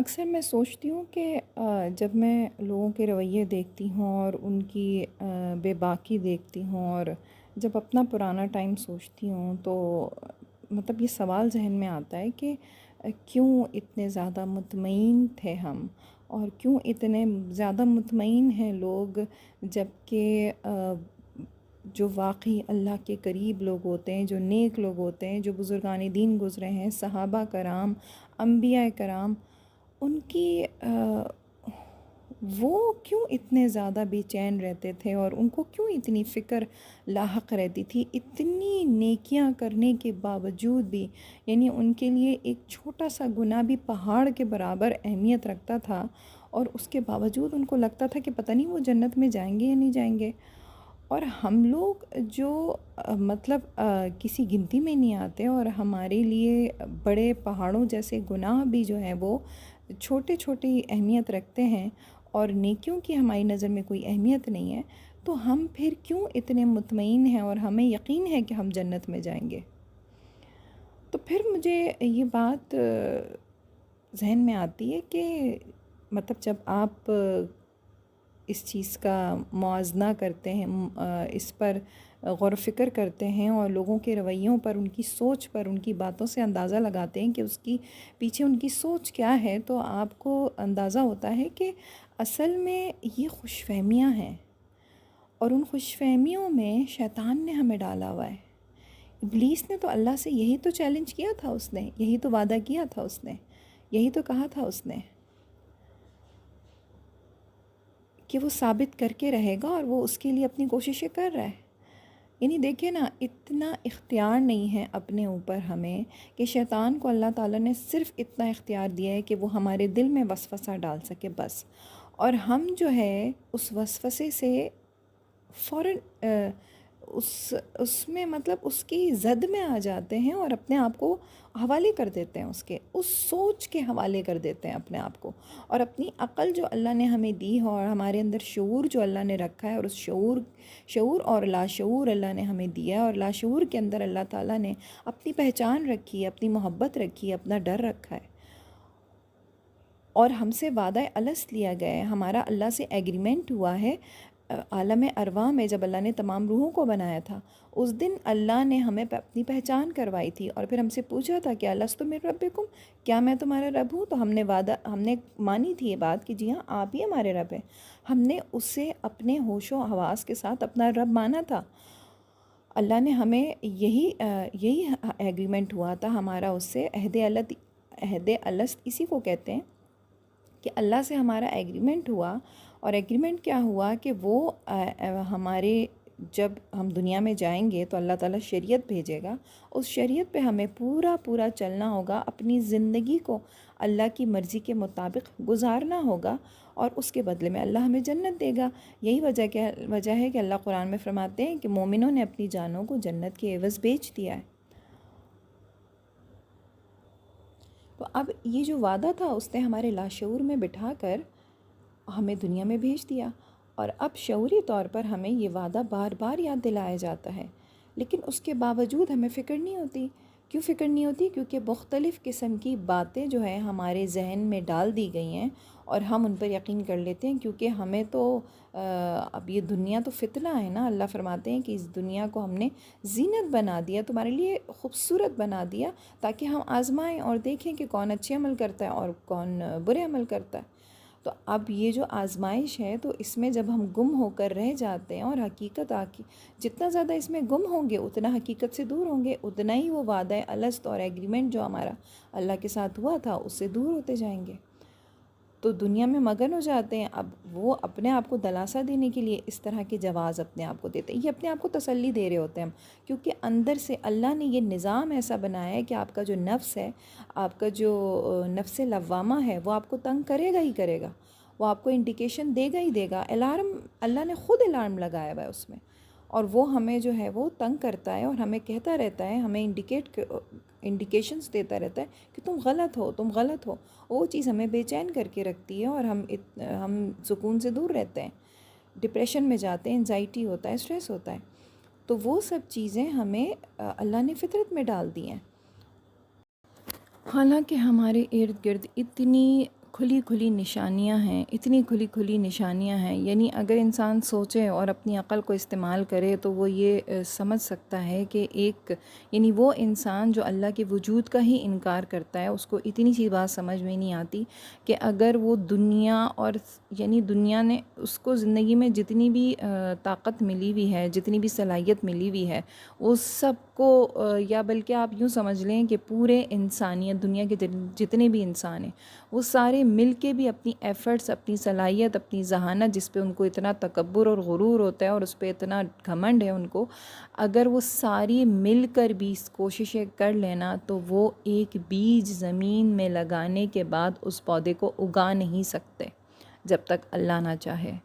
اکثر میں سوچتی ہوں کہ جب میں لوگوں کے رویے دیکھتی ہوں اور ان کی بے باکی دیکھتی ہوں، اور جب اپنا پرانا ٹائم سوچتی ہوں تو مطلب یہ سوال ذہن میں آتا ہے کہ کیوں اتنے زیادہ مطمئن تھے ہم، اور کیوں اتنے زیادہ مطمئن ہیں لوگ، جب کہ جو واقعی اللہ کے قریب لوگ ہوتے ہیں، جو نیک لوگ ہوتے ہیں، جو بزرگان دین گزرے ہیں، صحابہ کرام، انبیاء کرام، ان کی وہ کیوں اتنے زیادہ بے چین رہتے تھے، اور ان کو کیوں اتنی فکر لاحق رہتی تھی اتنی نیکیاں کرنے کے باوجود بھی؟ یعنی ان کے لیے ایک چھوٹا سا گناہ بھی پہاڑ کے برابر اہمیت رکھتا تھا، اور اس کے باوجود ان کو لگتا تھا کہ پتہ نہیں وہ جنت میں جائیں گے یا نہیں جائیں گے۔ اور ہم لوگ جو مطلب کسی گنتی میں نہیں آتے، اور ہمارے لیے بڑے پہاڑوں جیسے گناہ بھی جو ہیں وہ چھوٹے چھوٹی اہمیت رکھتے ہیں، اور نیکیوں کی ہماری نظر میں کوئی اہمیت نہیں ہے، تو ہم پھر کیوں اتنے مطمئن ہیں اور ہمیں یقین ہے کہ ہم جنت میں جائیں گے؟ تو پھر مجھے یہ بات ذہن میں آتی ہے کہ مطلب جب آپ اس چیز کا موازنہ کرتے ہیں، اس پر غور و فکر کرتے ہیں، اور لوگوں کے رویوں پر، ان کی سوچ پر، ان کی باتوں سے اندازہ لگاتے ہیں کہ اس کی پیچھے ان کی سوچ کیا ہے، تو آپ کو اندازہ ہوتا ہے کہ اصل میں یہ خوش فہمیاں ہیں، اور ان خوش فہمیوں میں شیطان نے ہمیں ڈالا ہوا ہے۔ ابلیس نے تو اللہ سے یہی تو چیلنج کیا تھا، اس نے یہی تو وعدہ کیا تھا، اس نے یہی تو کہا تھا اس نے کہ وہ ثابت کر کے رہے گا، اور وہ اس کے لیے اپنی کوششیں کر رہا ہے۔ یعنی دیکھیں نا، اتنا اختیار نہیں ہے اپنے اوپر ہمیں کہ شیطان کو اللہ تعالیٰ نے صرف اتنا اختیار دیا ہے کہ وہ ہمارے دل میں وسوسہ ڈال سکے بس، اور ہم جو ہے اس وسوسے سے فوراً اس میں مطلب اس کی زد میں آ جاتے ہیں، اور اپنے آپ کو حوالے کر دیتے ہیں، اس سوچ کے حوالے کر دیتے ہیں اپنے آپ کو، اور اپنی عقل جو اللہ نے ہمیں دی ہے، اور ہمارے اندر شعور جو اللہ نے رکھا ہے، اور اس شعور اور لاشعور اللہ نے ہمیں دیا ہے، اور لاشعور کے اندر اللہ تعالیٰ نے اپنی پہچان رکھی ہے، اپنی محبت رکھی ہے، اپنا ڈر رکھا ہے، اور ہم سے وعدہ الست لیا گیا ہے، ہمارا اللہ سے ایگریمنٹ ہوا ہے۔ عالم ارواح میں جب اللہ نے تمام روحوں کو بنایا تھا، اس دن اللہ نے ہمیں اپنی پہچان کروائی تھی، اور پھر ہم سے پوچھا تھا کہ الستُ من ربکم، کیا میں تمہارا رب ہوں؟ تو ہم نے مانی تھی یہ بات کہ جی ہاں، آپ ہی ہمارے رب ہیں۔ ہم نے اسے اپنے ہوش و حواس کے ساتھ اپنا رب مانا تھا۔ اللہ نے ہمیں یہی ایگریمنٹ ہوا تھا ہمارا اس سے، عہد الست اسی کو کہتے ہیں، کہ اللہ سے ہمارا ایگریمنٹ ہوا، اور ایگریمنٹ کیا ہوا کہ وہ ہمارے جب ہم دنیا میں جائیں گے تو اللہ تعالیٰ شریعت بھیجے گا، اس شریعت پہ ہمیں پورا چلنا ہوگا، اپنی زندگی کو اللہ کی مرضی کے مطابق گزارنا ہوگا، اور اس کے بدلے میں اللہ ہمیں جنت دے گا۔ یہی وجہ ہے کہ اللہ قرآن میں فرماتے ہیں کہ مومنوں نے اپنی جانوں کو جنت کے عوض بیچ دیا ہے۔ تو اب یہ جو وعدہ تھا اس نے ہمارے لاشعور میں بٹھا کر ہمیں دنیا میں بھیج دیا، اور اب شعوری طور پر ہمیں یہ وعدہ بار بار یاد دلایا جاتا ہے، لیکن اس کے باوجود ہمیں فکر نہیں ہوتی۔ کیوں فکر نہیں ہوتی؟ کیونکہ مختلف قسم کی باتیں جو ہیں ہمارے ذہن میں ڈال دی گئی ہیں، اور ہم ان پر یقین کر لیتے ہیں، کیونکہ ہمیں تو اب یہ دنیا تو فتنہ ہے نا۔ اللہ فرماتے ہیں کہ اس دنیا کو ہم نے زینت بنا دیا، تمہارے لیے خوبصورت بنا دیا، تاکہ ہم آزمائیں اور دیکھیں کہ کون اچھے عمل کرتا ہے اور کون برے عمل کرتا ہے۔ تو اب یہ جو آزمائش ہے، تو اس میں جب ہم گم ہو کر رہ جاتے ہیں، اور حقیقت جتنا زیادہ اس میں گم ہوں گے اتنا حقیقت سے دور ہوں گے، اتنا ہی وہ وعدہ الست اور ایگریمنٹ جو ہمارا اللہ کے ساتھ ہوا تھا اس سے دور ہوتے جائیں گے۔ تو دنیا میں مگن ہو جاتے ہیں، اب وہ اپنے آپ کو دلاسا دینے کے لیے اس طرح کے جواز اپنے آپ کو دیتے ہیں، یہ اپنے آپ کو تسلی دے رہے ہوتے ہیں ہم، کیونکہ اندر سے اللہ نے یہ نظام ایسا بنایا ہے کہ آپ کا جو نفس ہے، آپ کا جو نفس لوامہ ہے، وہ آپ کو تنگ کرے گا ہی کرے گا، وہ آپ کو انڈیکیشن دے گا ہی دے گا۔ الارم اللہ نے خود الارم لگایا ہوا ہے اس میں، اور وہ ہمیں جو ہے وہ تنگ کرتا ہے، اور ہمیں کہتا رہتا ہے، ہمیں انڈیکیشنز دیتا رہتا ہے کہ تم غلط ہو، تم غلط ہو۔ وہ چیز ہمیں بے چین کر کے رکھتی ہے، اور ہم سکون سے دور رہتے ہیں، ڈپریشن میں جاتے ہیں، انزائٹی ہوتا ہے، اسٹریس ہوتا ہے۔ تو وہ سب چیزیں ہمیں اللہ نے فطرت میں ڈال دی ہیں، حالانکہ ہمارے ارد گرد اتنی کھلی کھلی نشانیاں ہیں، اتنی کھلی کھلی نشانیاں ہیں، یعنی اگر انسان سوچے اور اپنی عقل کو استعمال کرے تو وہ یہ سمجھ سکتا ہے کہ یعنی وہ انسان جو اللہ کے وجود کا ہی انکار کرتا ہے، اس کو اتنی سی بات سمجھ میں نہیں آتی کہ اگر وہ دنیا اور یعنی دنیا نے اس کو زندگی میں جتنی بھی طاقت ملی ہوئی ہے، جتنی بھی صلاحیت ملی ہوئی ہے، اس سب کو یا بلکہ آپ یوں سمجھ لیں کہ پورے انسانیت، دنیا کے جتنے بھی انسان ہیں، وہ سارے مل کے بھی اپنی ایفرٹس، اپنی صلاحیت، اپنی ذہانت، جس پہ ان کو اتنا تکبر اور غرور ہوتا ہے اور اس پہ اتنا گھمنڈ ہے ان کو، اگر وہ ساری مل کر بھی کوششیں کر لینا تو وہ ایک بیج زمین میں لگانے کے بعد اس پودے کو اگا نہیں سکتے جب تک اللہ نہ چاہے۔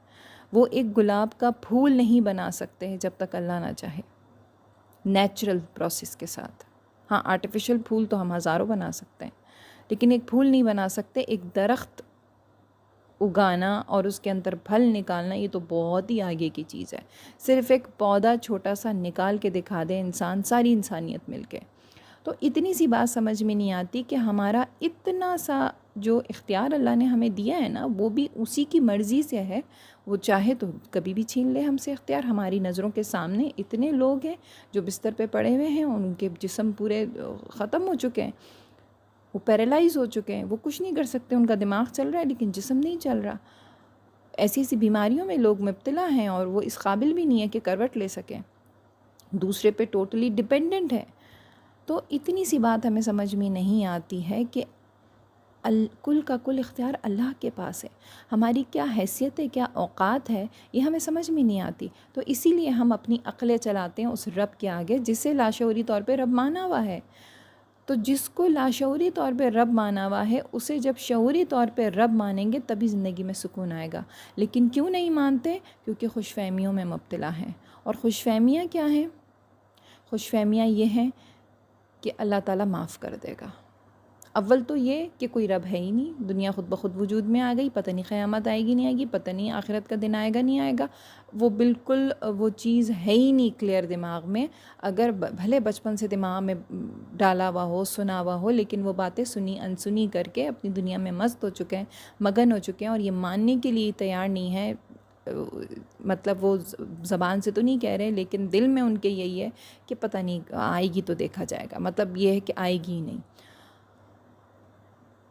وہ ایک گلاب کا پھول نہیں بنا سکتے جب تک اللہ نہ چاہے، نیچرل پروسیس کے ساتھ۔ ہاں، آرٹیفیشل پھول تو ہم ہزاروں بنا سکتے ہیں، لیکن ایک پھول نہیں بنا سکتے۔ ایک درخت اگانا اور اس کے اندر پھل نکالنا، یہ تو بہت ہی آگے کی چیز ہے۔ صرف ایک پودا چھوٹا سا نکال کے دکھا دے انسان، ساری انسانیت مل کے، تو اتنی سی بات سمجھ میں نہیں آتی کہ ہمارا اتنا سا جو اختیار اللہ نے ہمیں دیا ہے نا، وہ بھی اسی کی مرضی سے ہے۔ وہ چاہے تو کبھی بھی چھین لے ہم سے اختیار۔ ہماری نظروں کے سامنے اتنے لوگ ہیں جو بستر پہ پڑے ہوئے ہیں، ان کے جسم پورے ختم ہو چکے ہیں، وہ پیرالائز ہو چکے ہیں، وہ کچھ نہیں کر سکتے، ان کا دماغ چل رہا ہے لیکن جسم نہیں چل رہا۔ ایسی ایسی بیماریوں میں لوگ مبتلا ہیں اور وہ اس قابل بھی نہیں ہے کہ کروٹ لے سکیں، دوسرے پہ ٹوٹلی ڈیپینڈنٹ ہے۔ تو اتنی سی بات ہمیں سمجھ میں نہیں آتی ہے کہ کل کا کل اختیار اللہ کے پاس ہے، ہماری کیا حیثیت ہے، کیا اوقات ہے، یہ ہمیں سمجھ میں نہیں آتی۔ تو اسی لیے ہم اپنی عقلیں چلاتے ہیں اس رب کے آگے جسے لاشعوری طور پہ رب مانا ہوا ہے۔ تو جس کو لاشعوری طور پہ رب مانا ہوا ہے، اسے جب شعوری طور پہ رب مانیں گے تبھی زندگی میں سکون آئے گا۔ لیکن کیوں نہیں مانتے؟ کیونکہ خوش فہمیوں میں مبتلا ہیں۔ اور خوش فہمیاں کیا ہیں؟ خوش فہمیاں یہ ہیں کہ اللہ تعالیٰ معاف کر دے گا۔ اول تو یہ کہ کوئی رب ہے ہی نہیں، دنیا خود بخود وجود میں آ گئی، پتہ نہیں قیامت آئے گی نہیں آئے گی، پتہ نہیں آخرت کا دن آئے گا نہیں آئے گا، وہ بالکل وہ چیز ہے ہی نہیں کلیئر دماغ میں۔ اگر بھلے بچپن سے دماغ میں ڈالا ہوا ہو، سنا ہوا ہو، لیکن وہ باتیں سنی انسنی کر کے اپنی دنیا میں مست ہو چکے ہیں، مگن ہو چکے ہیں، اور یہ ماننے کے لیے تیار نہیں ہے۔ مطلب وہ زبان سے تو نہیں کہہ رہے لیکن دل میں ان کے یہی ہے کہ پتہ نہیں آئے گی تو دیکھا جائے گا، مطلب یہ ہے کہ آئے گی ہی نہیں۔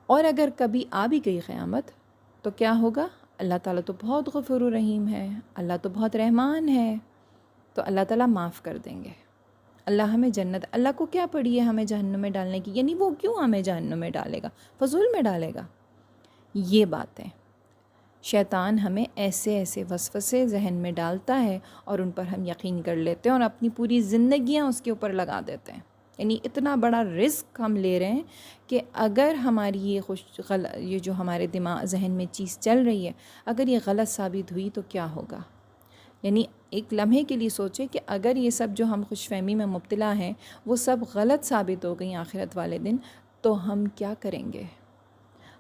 اور اگر کبھی آ بھی گئی قیامت تو کیا ہوگا؟ اللہ تعالیٰ تو بہت غفور و رحیم ہے، اللہ تو بہت رحمان ہے، تو اللہ تعالیٰ معاف کر دیں گے۔ اللہ ہمیں جنت، اللہ کو کیا پڑی ہے ہمیں جہنم میں ڈالنے کی؟ یعنی وہ کیوں ہمیں جہنم میں ڈالے گا؟ فضول میں ڈالے گا؟ یہ باتیں شیطان ہمیں ایسے ایسے وسوسے ذہن میں ڈالتا ہے اور ان پر ہم یقین کر لیتے ہیں اور اپنی پوری زندگیاں اس کے اوپر لگا دیتے ہیں۔ یعنی اتنا بڑا رسک ہم لے رہے ہیں کہ اگر ہماری یہ جو ہمارے ذہن میں چیز چل رہی ہے، اگر یہ غلط ثابت ہوئی تو کیا ہوگا؟ یعنی ایک لمحے کے لیے سوچیں کہ اگر یہ سب جو ہم خوش فہمی میں مبتلا ہیں وہ سب غلط ثابت ہو گئیں آخرت والے دن، تو ہم کیا کریں گے؟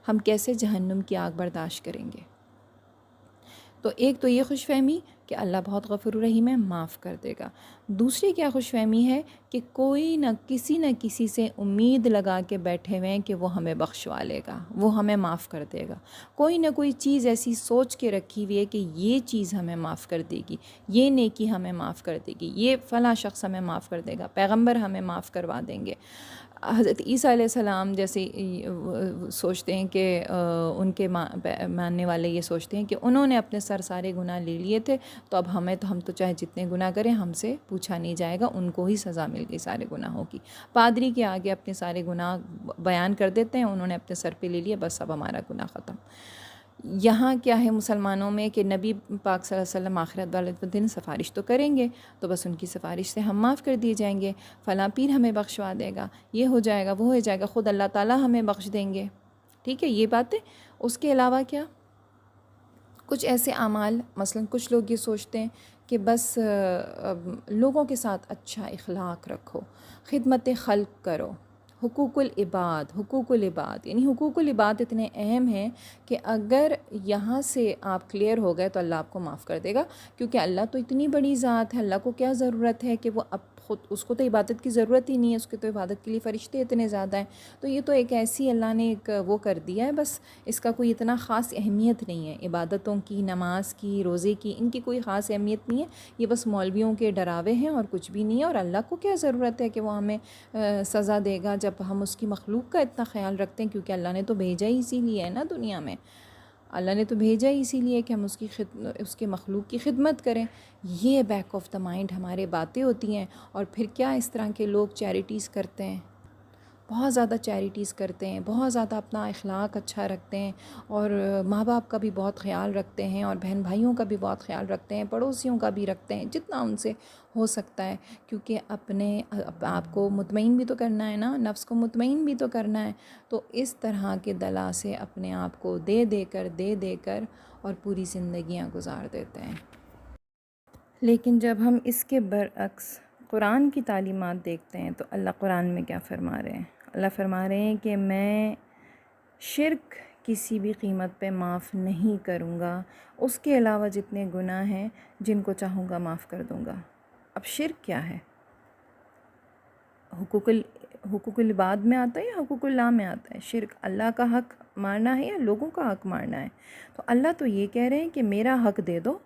ہم کیسے جہنم کی آگ برداشت کریں گے؟ تو ایک تو یہ خوش فہمی کہ اللہ بہت غفور رحیم ہے، معاف کر دے گا۔ دوسری کیا خوش فہمی ہے کہ کوئی نہ کسی سے امید لگا کے بیٹھے ہوئے ہیں کہ وہ ہمیں بخشوا لے گا، وہ ہمیں معاف کر دے گا۔ کوئی نہ کوئی چیز ایسی سوچ کے رکھی ہوئی ہے کہ یہ چیز ہمیں معاف کر دے گی، یہ نیکی ہمیں معاف کر دے گی، یہ فلاں شخص ہمیں معاف کر دے گا، پیغمبر ہمیں معاف کروا دیں گے۔ حضرت عیسیٰ علیہ السلام جیسے سوچتے ہیں کہ ان کے ماننے والے یہ سوچتے ہیں کہ انہوں نے اپنے سر سارے گناہ لے لیے تھے، تو اب ہم تو چاہے جتنے گناہ کریں ہم سے پوچھا نہیں جائے گا، ان کو ہی سزا مل گئی سارے گناہوں کی۔ پادری کے آگے اپنے سارے گناہ بیان کر دیتے ہیں، انہوں نے اپنے سر پہ لے لیے، بس اب ہمارا گناہ ختم۔ یہاں کیا ہے مسلمانوں میں کہ نبی پاک صلی اللہ علیہ وسلم آخرت والے دن سفارش تو کریں گے، تو بس ان کی سفارش سے ہم معاف کر دیے جائیں گے، فلاں پیر ہمیں بخشوا دے گا، یہ ہو جائے گا، وہ ہو جائے گا، خود اللہ تعالیٰ ہمیں بخش دیں گے۔ ٹھیک ہے، یہ باتیں۔ اس کے علاوہ کیا؟ کچھ ایسے اعمال، مثلا کچھ لوگ یہ سوچتے ہیں کہ بس لوگوں کے ساتھ اچھا اخلاق رکھو، خدمت خلق کرو، حقوق العباد، یعنی حقوق العباد اتنے اہم ہیں کہ اگر یہاں سے آپ کلیئر ہو گئے تو اللہ آپ کو معاف کر دے گا، کیونکہ اللہ تو اتنی بڑی ذات ہے، اللہ کو کیا ضرورت ہے کہ وہ اب خود اس کو تو عبادت کی ضرورت ہی نہیں ہے، اس کے تو عبادت کے لیے فرشتے اتنے زیادہ ہیں. تو یہ تو ایک ایسی اللہ نے ایک وہ کر دیا ہے، بس اس کا کوئی اتنا خاص اہمیت نہیں ہے. عبادتوں کی، نماز کی، روزے کی، ان کی کوئی خاص اہمیت نہیں ہے. یہ بس مولویوں کے ڈراوے ہیں اور کچھ بھی نہیں ہے. اور اللہ کو کیا ضرورت ہے کہ وہ ہمیں سزا دے گا جب ہم اس کی مخلوق کا اتنا خیال رکھتے ہیں، کیونکہ اللہ نے تو بھیجا ہی اسی لیے ہے نا دنیا میں. اللہ نے تو بھیجا ہی اسی لیے کہ ہم اس کے مخلوق کی خدمت کریں. یہ بیک آف دا مائنڈ ہمارے باتیں ہوتی ہیں. اور پھر کیا اس طرح کے لوگ چیریٹیز کرتے ہیں، بہت زیادہ چیریٹیز کرتے ہیں، بہت زیادہ اپنا اخلاق اچھا رکھتے ہیں، اور ماں باپ کا بھی بہت خیال رکھتے ہیں، اور بہن بھائیوں کا بھی بہت خیال رکھتے ہیں، پڑوسیوں کا بھی رکھتے ہیں جتنا ان سے ہو سکتا ہے. کیونکہ اپنے آپ کو مطمئن بھی تو کرنا ہے نا، نفس کو مطمئن بھی تو کرنا ہے. تو اس طرح کے دلا سے اپنے آپ کو دے کر اور پوری زندگیاں گزار دیتے ہیں. لیکن جب ہم اس کے برعکس قرآن کی تعلیمات دیکھتے ہیں تو اللہ قرآن میں کیا فرما رہے ہیں؟ اللہ فرما رہے ہیں کہ میں شرک کسی بھی قیمت پہ معاف نہیں کروں گا، اس کے علاوہ جتنے گناہ ہیں جن کو چاہوں گا معاف کر دوں گا. اب شرک کیا ہے؟ حقوق العباد میں آتا ہے یا حقوق اللہ میں آتا ہے؟ شرک اللہ کا حق مارنا ہے یا لوگوں کا حق مارنا ہے؟ تو اللہ تو یہ کہہ رہے ہیں کہ میرا حق دے دو،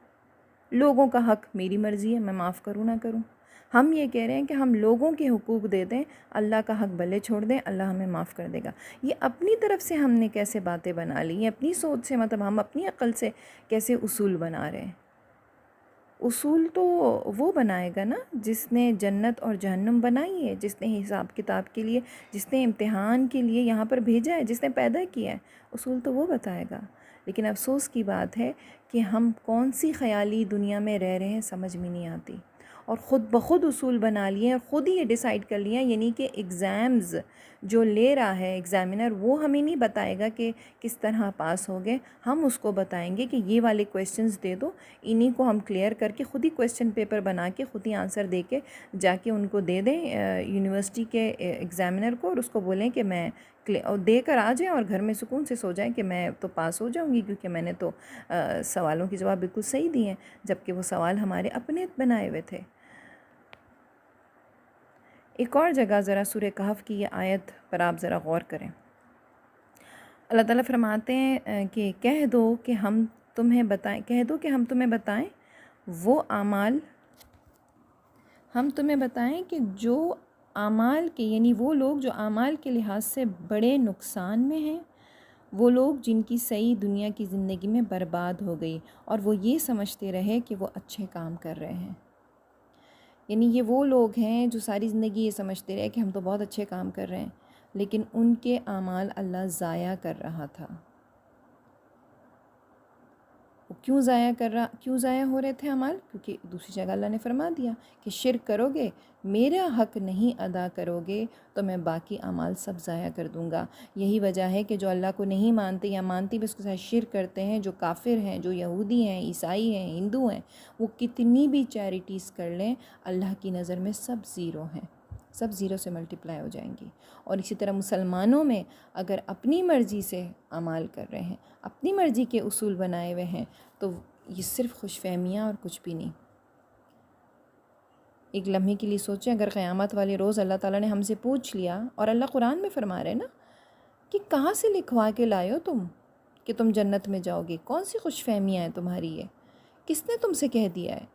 لوگوں کا حق میری مرضی ہے، میں معاف کروں نہ کروں. ہم یہ کہہ رہے ہیں کہ ہم لوگوں کے حقوق دے دیں، اللہ کا حق بھلے چھوڑ دیں، اللہ ہمیں معاف کر دے گا. یہ اپنی طرف سے ہم نے کیسے باتیں بنا لی ہیں، اپنی سوچ سے، مطلب ہم اپنی عقل سے کیسے اصول بنا رہے ہیں. اصول تو وہ بنائے گا نا جس نے جنت اور جہنم بنائی ہے، جس نے حساب کتاب کے لیے، جس نے امتحان کے لیے یہاں پر بھیجا ہے، جس نے پیدا کیا ہے. اصول تو وہ بتائے گا. لیکن افسوس کی بات ہے کہ ہم کون سی خیالی دنیا میں رہ رہے ہیں سمجھ میں نہیں آتی، اور خود بخود اصول بنا لیے اور خود ہی یہ ڈیسائیڈ کر لیا. یعنی کہ ایگزامز جو لے رہا ہے ایگزامینر، وہ ہمیں نہیں بتائے گا کہ کس طرح پاس ہو گئے، ہم اس کو بتائیں گے کہ یہ والے کویسچنز دے دو، انہی کو ہم کلیئر کر کے خود ہی کویسچن پیپر بنا کے خود ہی آنسر دے کے جا کے ان کو دے دیں یونیورسٹی کے ایگزامینر کو، اور اس کو بولیں کہ میں دے کر آ جائیں اور گھر میں سکون سے سو جائیں کہ میں تو پاس ہو جاؤں گی کیونکہ میں نے تو سوالوں کی جواب بالکل صحیح دیے ہیں، جبکہ وہ سوال ہمارے اپنے بنائے ہوئے تھے. ایک اور جگہ ذرا سورہ کہف کی یہ آیت پر آپ ذرا غور کریں. اللہ تعالیٰ فرماتے ہیں کہ کہہ دو کہ ہم تمہیں بتائیں وہ اعمال، ہم تمہیں بتائیں کہ جو اعمال کے، یعنی وہ لوگ جو اعمال کے لحاظ سے بڑے نقصان میں ہیں، وہ لوگ جن کی صحیح دنیا کی زندگی میں برباد ہو گئی اور وہ یہ سمجھتے رہے کہ وہ اچھے کام کر رہے ہیں. یعنی یہ وہ لوگ ہیں جو ساری زندگی یہ سمجھتے رہے کہ ہم تو بہت اچھے کام کر رہے ہیں، لیکن ان کے اعمال اللہ ضائع کر رہا تھا. وہ کیوں ضائع ہو رہے تھے اعمال؟ کیونکہ دوسری جگہ اللہ نے فرما دیا کہ شرک کرو گے، میرا حق نہیں ادا کرو گے تو میں باقی اعمال سب ضائع کر دوں گا. یہی وجہ ہے کہ جو اللہ کو نہیں مانتے یا مانتے بھی اس کے ساتھ شرک کرتے ہیں، جو کافر ہیں، جو یہودی ہیں، عیسائی ہیں، ہندو ہیں، وہ کتنی بھی چیریٹیز کر لیں اللہ کی نظر میں سب زیرو ہیں، سب زیرو سے ملٹیپلائی ہو جائیں گی. اور اسی طرح مسلمانوں میں اگر اپنی مرضی سے اعمال کر رہے ہیں، اپنی مرضی کے اصول بنائے ہوئے ہیں، تو یہ صرف خوش فہمیاں اور کچھ بھی نہیں. ایک لمحے کے لیے سوچیں، اگر قیامت والے روز اللہ تعالیٰ نے ہم سے پوچھ لیا، اور اللہ قرآن میں فرما رہے نا کہ کہاں سے لکھوا کے لائے ہو تم کہ تم جنت میں جاؤ گے، کون سی خوش فہمیاں ہیں تمہاری، یہ کس نے تم سے کہہ دیا ہے؟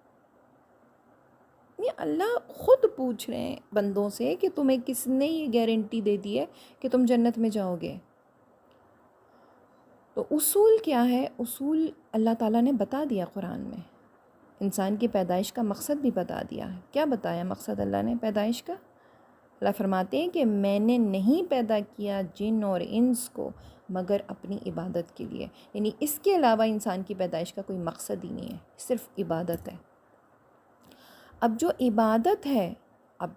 یہ اللہ خود پوچھ رہے ہیں بندوں سے کہ تمہیں کس نے یہ گارنٹی دے دی ہے کہ تم جنت میں جاؤ گے. تو اصول کیا ہے؟ اصول اللہ تعالیٰ نے بتا دیا قرآن میں. انسان کی پیدائش کا مقصد بھی بتا دیا ہے. کیا بتایا مقصد اللہ نے پیدائش کا؟ اللہ فرماتے ہیں کہ میں نے نہیں پیدا کیا جن اور انس کو مگر اپنی عبادت کے لیے. یعنی اس کے علاوہ انسان کی پیدائش کا کوئی مقصد ہی نہیں ہے، صرف عبادت ہے. اب جو عبادت ہے، اب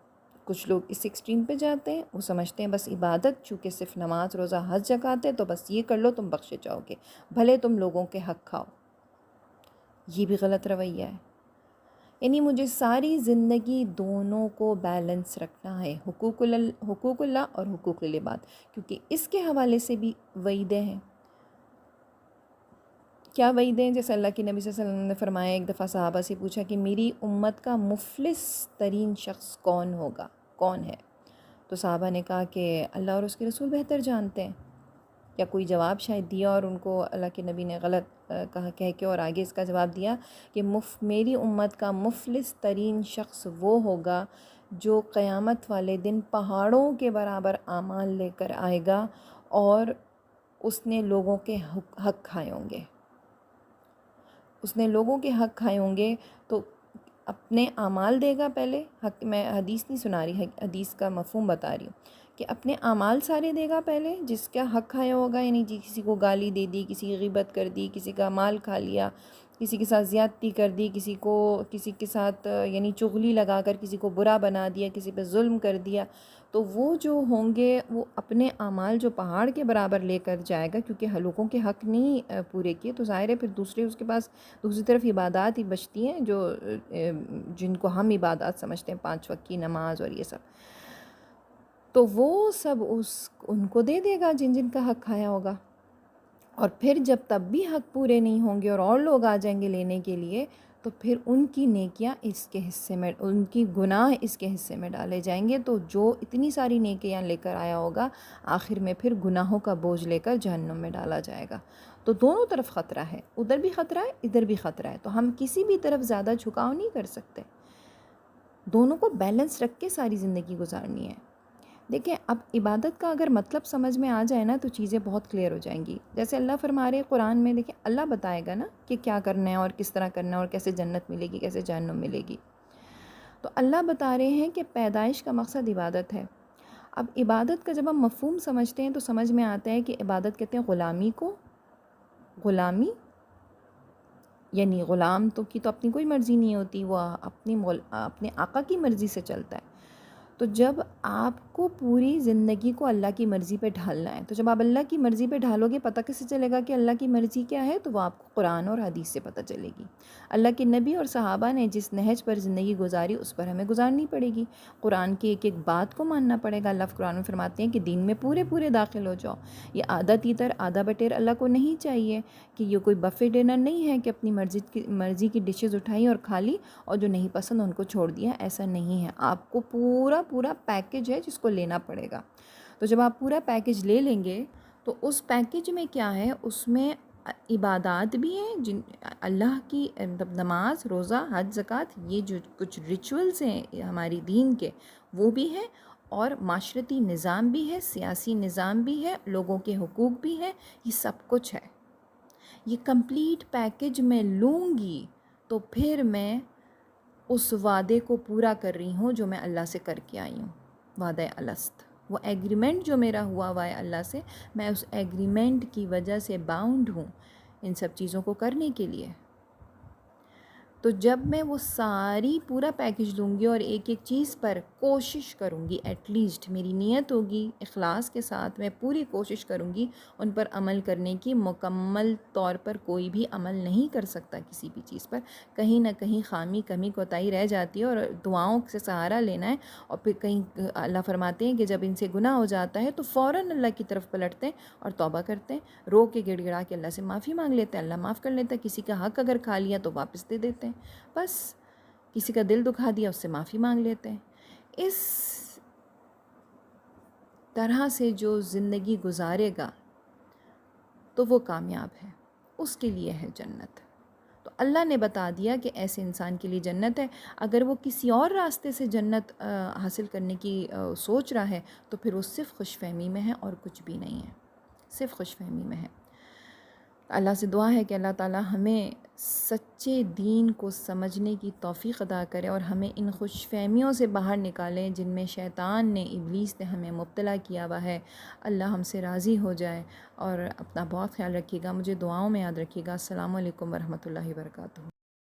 کچھ لوگ اس ایکسٹریم پہ جاتے ہیں، وہ سمجھتے ہیں بس عبادت چونکہ صرف نماز روزہ حج زکوٰۃ ہے تو بس یہ کر لو تم بخشے جاؤ گے، بھلے تم لوگوں کے حق کھاؤ. یہ بھی غلط رویہ ہے. یعنی مجھے ساری زندگی دونوں کو بیلنس رکھنا ہے، حقوق اللہ اور حقوق العباد، کیونکہ اس کے حوالے سے بھی وعیدیں ہیں کیا وعیدیں؟ جیسے اللہ کے نبی صلی اللہ علیہ وسلم نے فرمایا، ایک دفعہ صحابہ سے پوچھا کہ میری امت کا مفلس ترین شخص کون ہوگا، کون ہے؟ تو صحابہ نے کہا کہ اللہ اور اس کے رسول بہتر جانتے ہیں، یا کوئی جواب شاید دیا اور ان کو اللہ کے نبی نے غلط کہہ کے اور آگے اس کا جواب دیا کہ میری امت کا مفلس ترین شخص وہ ہوگا جو قیامت والے دن پہاڑوں کے برابر اعمال لے کر آئے گا اور اس نے لوگوں کے حق کھائے ہوں گے، اس نے لوگوں کے حق کھائے ہوں گے۔ تو اپنے اعمال دے گا پہلے، حق، میں حدیث نہیں سنا رہی، حدیث کا مفہوم بتا رہی ہوں کہ اپنے اعمال سارے دے گا پہلے، جس کا حق کھایا ہوگا، یعنی کسی کو گالی دے دی، کسی کی غیبت کر دی، کسی کا مال کھا لیا، کسی کے ساتھ زیادتی کر دی، کسی کے ساتھ یعنی چغلی لگا کر کسی کو برا بنا دیا، کسی پہ ظلم کر دیا، تو وہ جو ہوں گے وہ اپنے اعمال جو پہاڑ کے برابر لے کر جائے گا، کیونکہ لوگوں کے حق نہیں پورے کیے، تو ظاہر ہے پھر دوسرے اس کے پاس دوسری طرف عبادات ہی بچتی ہیں جو جن کو ہم عبادات سمجھتے ہیں، 5 وقت کی نماز اور یہ سب، تو وہ سب ان کو دے دے گا جن جن کا حق کھایا ہوگا۔ اور پھر جب تب بھی حق پورے نہیں ہوں گے اور لوگ آ جائیں گے لینے کے لیے، تو پھر ان کی نیکیاں اس کے حصے میں، ان کی گناہ اس کے حصے میں ڈالے جائیں گے، تو جو اتنی ساری نیکیاں لے کر آیا ہوگا آخر میں پھر گناہوں کا بوجھ لے کر جہنم میں ڈالا جائے گا۔ تو دونوں طرف خطرہ ہے، ادھر بھی خطرہ ہے، ادھر بھی خطرہ ہے، تو ہم کسی بھی طرف زیادہ جھکاؤ نہیں کر سکتے، دونوں کو بیلنس رکھ کے ساری زندگی گزارنی ہے۔ دیکھیں، اب عبادت کا اگر مطلب سمجھ میں آ جائے نا تو چیزیں بہت کلیئر ہو جائیں گی۔ جیسے اللہ فرما رہے قرآن میں، دیکھیں اللہ بتائے گا نا کہ کیا کرنا ہے اور کس طرح کرنا ہے اور کیسے جنت ملے گی، کیسے جہنم ملے گی۔ تو اللہ بتا رہے ہیں کہ پیدائش کا مقصد عبادت ہے۔ اب عبادت کا جب ہم مفہوم سمجھتے ہیں تو سمجھ میں آتا ہے کہ عبادت کہتے ہیں غلامی کو، غلامی یعنی غلام کی تو اپنی کوئی مرضی نہیں ہوتی، وہ اپنے آقا کی مرضی سے چلتا ہے۔ تو جب آپ کو پوری زندگی کو اللہ کی مرضی پہ ڈھالنا ہے، تو جب آپ اللہ کی مرضی پہ ڈھالو گے، پتہ کیسے چلے گا کہ اللہ کی مرضی کیا ہے؟ تو وہ آپ کو قرآن اور حدیث سے پتہ چلے گی۔ اللہ کے نبی اور صحابہ نے جس نہج پر زندگی گزاری اس پر ہمیں گزارنی پڑے گی، قرآن کی ایک ایک بات کو ماننا پڑے گا۔ اللہ قرآن میں فرماتے ہیں کہ دین میں پورے داخل ہو جاؤ۔ یہ آدھا تیتر آدھا بٹیر اللہ کو نہیں چاہیے، کہ یہ کوئی بفے ڈنر نہیں ہے کہ اپنی مرضی کی ڈشز اٹھائیں اور کھا لی اور جو نہیں پسند ان کو چھوڑ دیا، ایسا نہیں ہے۔ آپ کو پورا پیکج ہے جس کو لینا پڑے گا۔ تو جب آپ پورا پیکج لے لیں گے تو اس پیکج میں کیا ہے؟ اس میں عبادات بھی ہیں، اللہ کی نماز، روزہ، حج، زکوٰۃ، یہ جو کچھ ریچولز ہیں ہماری دین کے وہ بھی ہیں، اور معاشرتی نظام بھی ہے، سیاسی نظام بھی ہے، لوگوں کے حقوق بھی ہیں، یہ سب کچھ ہے۔ یہ کمپلیٹ پیکج میں لوں گی تو پھر میں اس وعدے کو پورا کر رہی ہوں جو میں اللہ سے کر کے آئی ہوں، وعدہ الست، وہ ایگریمنٹ جو میرا ہوا ہے اللہ سے، میں اس ایگریمنٹ کی وجہ سے باؤنڈ ہوں ان سب چیزوں کو کرنے کے لیے۔ تو جب میں وہ ساری پورا پیکج لوں گی اور ایک ایک چیز پر کوشش کروں گی، ایٹ لیسٹ میری نیت ہوگی اخلاص کے ساتھ، میں پوری کوشش کروں گی ان پر عمل کرنے کی۔ مکمل طور پر کوئی بھی عمل نہیں کر سکتا کسی بھی چیز پر، کہیں نہ کہیں خامی، کمی، کوتاہی رہ جاتی ہے، اور دعاؤں سے سہارا لینا ہے۔ اور پھر کہیں اللہ فرماتے ہیں کہ جب ان سے گناہ ہو جاتا ہے تو فوراً اللہ کی طرف پلٹتے ہیں اور توبہ کرتے ہیں، رو کے گڑ گڑا کے اللہ سے معافی مانگ لیتے ہیں، اللہ معاف کر لیتا ہے۔ کسی کا حق اگر کھا لیا تو واپس دے دیتے ہیں، بس کسی کا دل دکھا دیا اس سے معافی مانگ لیتے ہیں۔ اس طرح سے جو زندگی گزارے گا تو وہ کامیاب ہے، اس کے لیے ہے جنت۔ تو اللہ نے بتا دیا کہ ایسے انسان کے لیے جنت ہے۔ اگر وہ کسی اور راستے سے جنت حاصل کرنے کی سوچ رہا ہے تو پھر وہ صرف خوش فہمی میں ہے اور کچھ بھی نہیں ہے، صرف خوش فہمی میں ہے۔ اللہ سے دعا ہے کہ اللہ تعالی ہمیں سچے دین کو سمجھنے کی توفیق عطا کرے اور ہمیں ان خوش فہمیوں سے باہر نکالیں جن میں شیطان نے، ابلیس نے ہمیں مبتلا کیا ہوا ہے۔ اللہ ہم سے راضی ہو جائے، اور اپنا بہت خیال رکھیے گا، مجھے دعاؤں میں یاد رکھیے گا۔ السلام علیکم ورحمۃ اللہ وبرکاتہ۔